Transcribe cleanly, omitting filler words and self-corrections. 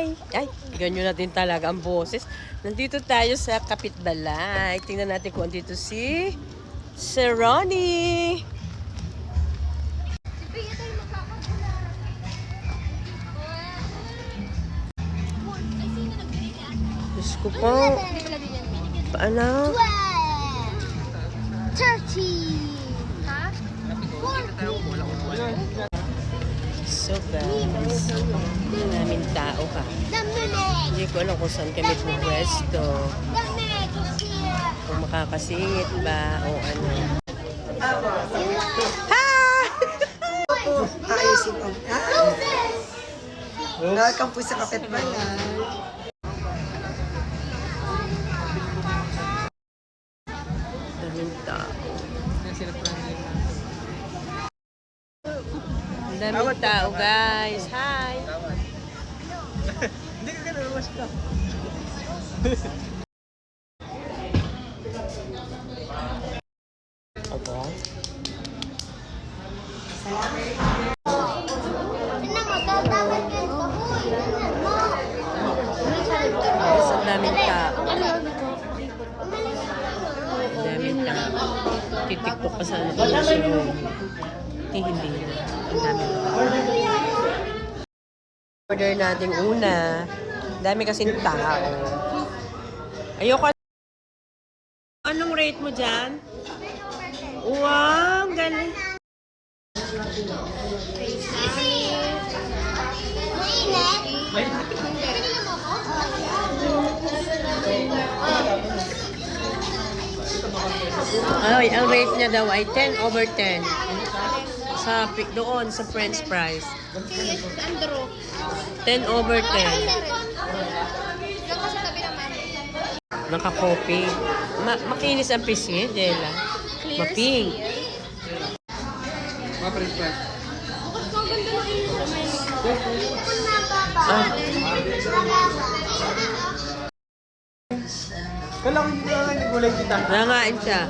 Hi! Ay, ganyan natin talaga ang boses. Nandito tayo sa Kapitbalay. Tingnan natin kung andito si Sir Ronnie. Diyos ko po. Paano? 13. Ha? 14. So guys, maraming tao ka. Hindi ko alam kung saan kami pupwesto. Kung makakasingit ba o ano. Ha! Ayusin mo. Welcome po sa Kapitbalay. Daming tao. Daming tao guys. Hi! Hindi ka naluwas ka. Opo. Guys, ang daming tao. Daming tao. Titiktok pa sana kung siguro. Hindi. Ang daming tao. Order nating una. Dami kasing tao. Ayoko. Anong rate mo dyan? Wow, galing. Ay, ang rate niya daw ay 10/10. Doon sa French fries. 10/10. Naka-copy. Makinis ang pisngi, Dela. Maping. Mga French fries. Ah, Kala ko hindi ka nga nagulay kita. nangain siya.